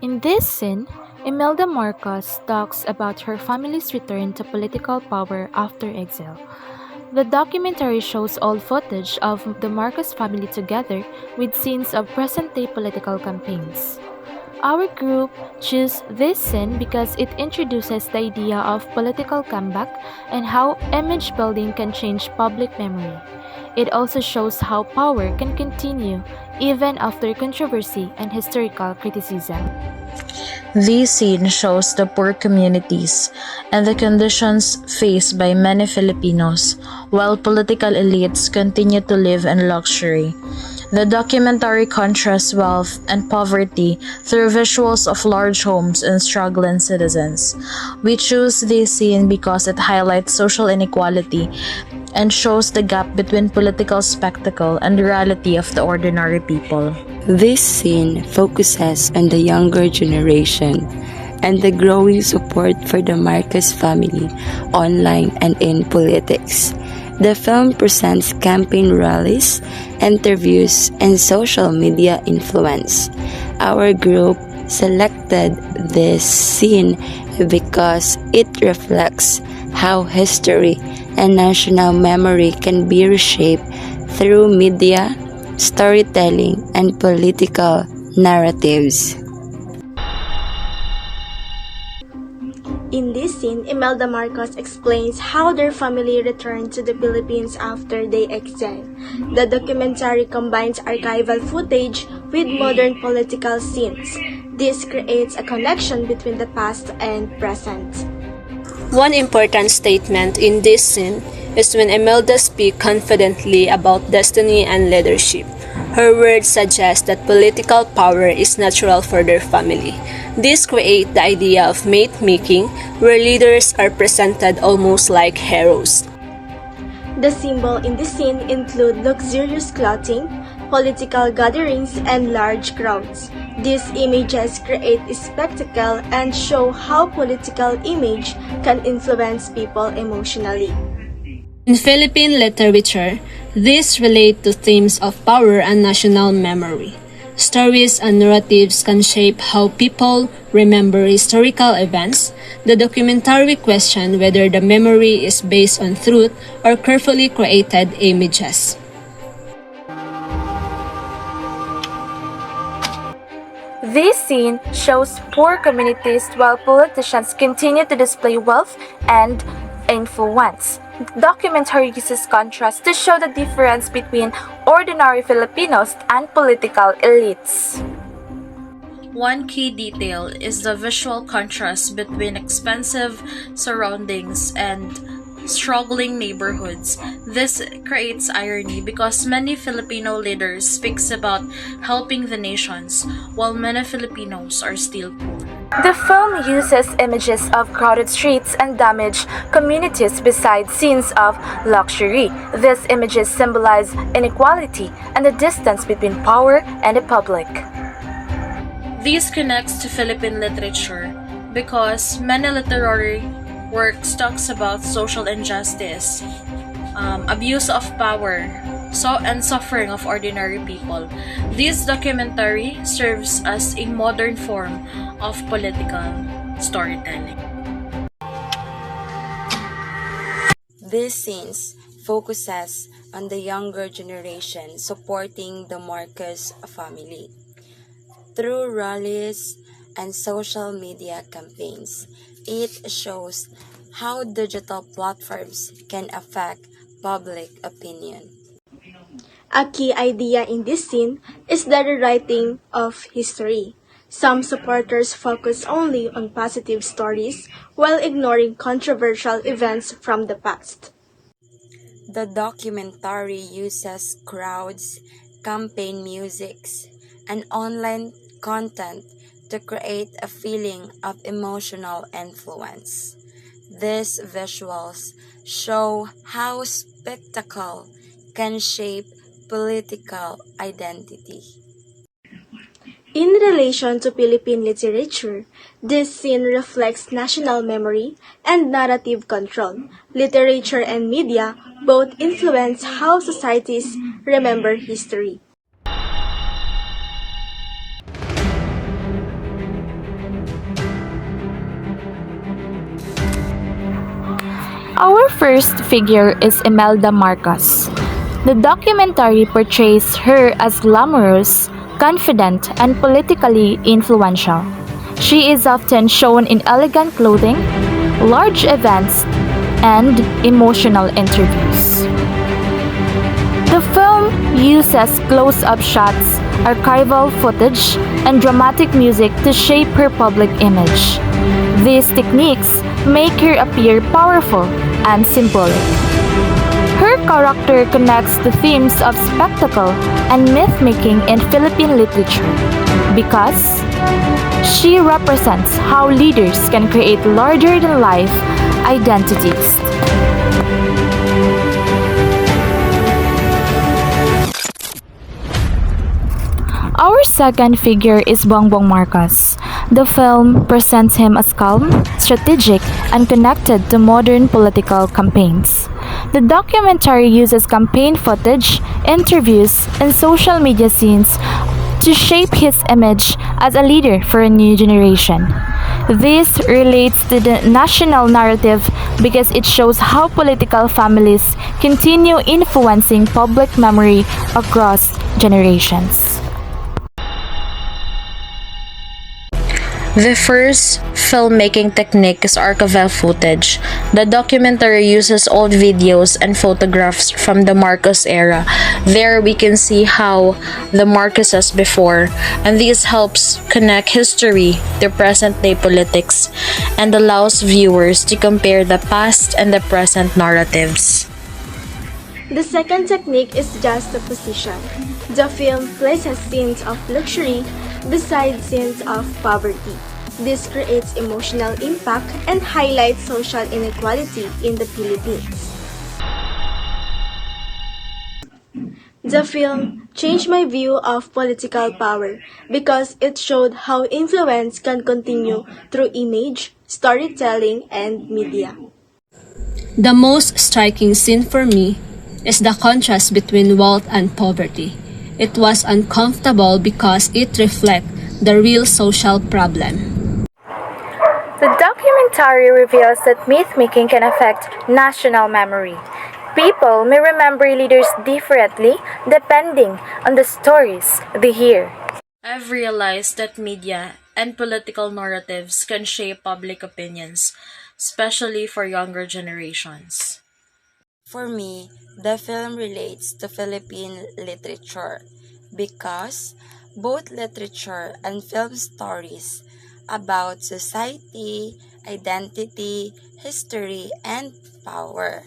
In this scene, Imelda Marcos talks about her family's return to political power after exile. The documentary shows old footage of the Marcos family together with scenes of present-day political campaigns. Our group chose this scene because it introduces the idea of political comeback and how image building can change public memory. It also shows how power can continue even after controversy and historical criticism. This scene shows the poor communities and the conditions faced by many Filipinos while political elites continue to live in luxury. The documentary contrasts wealth and poverty through visuals of large homes and struggling citizens. We choose this scene because it highlights social inequality and shows the gap between political spectacle and the reality of the ordinary people. This scene focuses on the younger generation and the growing support for the Marcos family online and in politics. The film presents campaign rallies, interviews, and social media influence. Our group selected this scene because it reflects how history and national memory can be reshaped through media, storytelling, and political narratives. In this scene, Imelda Marcos explains how their family returned to the Philippines after they exiled. The documentary combines archival footage with modern political scenes. This creates a connection between the past and present. One important statement in this scene is when Imelda speaks confidently about destiny and leadership. Her words suggest that political power is natural for their family. This creates the idea of mate-making, where leaders are presented almost like heroes. The symbols in this scene include luxurious clothing, political gatherings, and large crowds. These images create a spectacle and show how political image can influence people emotionally. In Philippine literature, these relate to themes of power and national memory. Stories and narratives can shape how people remember historical events. The documentary questions whether the memory is based on truth or carefully created images. This scene shows poor communities while politicians continue to display wealth and influence. The documentary uses contrast to show the difference between ordinary Filipinos and political elites. One key detail is the visual contrast between expensive surroundings and struggling neighborhoods. This creates irony because many Filipino leaders speaks about helping the nations while many Filipinos are still poor. The film uses images of crowded streets and damaged communities besides scenes of luxury. These images symbolize inequality and the distance between power and the public. This connects to Philippine literature because many literary works talks about social injustice, abuse of power, and suffering of ordinary people. This documentary serves as a modern form of political storytelling. These scenes focuses on the younger generation supporting the Marcos family. Through rallies and social media campaigns, it shows how digital platforms can affect public opinion. A key idea in this scene is the rewriting of history. Some supporters focus only on positive stories while ignoring controversial events from the past. The documentary uses crowds, campaign musics, and online content to create a feeling of emotional influence. These visuals show how spectacle can shape political identity. In relation to Philippine literature, this scene reflects national memory and narrative control. Literature and media both influence how societies remember history. Our first figure is Imelda Marcos. The documentary portrays her as glamorous, confident, and politically influential. She is often shown in elegant clothing, large events, and emotional interviews. The film uses close up shots, archival footage, and dramatic music to shape her public image. These techniques make her appear powerful and symbolic. Her character connects the themes of spectacle and myth making in Philippine literature because she represents how leaders can create larger than life identities. Our second figure is Bongbong Marcos. The film presents him as calm, strategic, and connected to modern political campaigns. The documentary uses campaign footage, interviews, and social media scenes to shape his image as a leader for a new generation. This relates to the national narrative because it shows how political families continue influencing public memory across generations. The first filmmaking technique is archival footage. The documentary uses old videos and photographs from the Marcos era. There we can see how the Marcoses before, and this helps connect history to present-day politics and allows viewers to compare the past and the present narratives. The second technique is juxtaposition. The film places scenes of luxury beside scenes of poverty. This creates emotional impact and highlights social inequality in the Philippines. The film changed my view of political power because it showed how influence can continue through image, storytelling, and media. The most striking scene for me is the contrast between wealth and poverty. It was uncomfortable because it reflects the real social problem. The documentary reveals that myth-making can affect national memory. People may remember leaders differently depending on the stories they hear. I've realized that media and political narratives can shape public opinions, especially for younger generations. For me, the film relates to Philippine literature because both literature and film stories about society, identity, history, and power.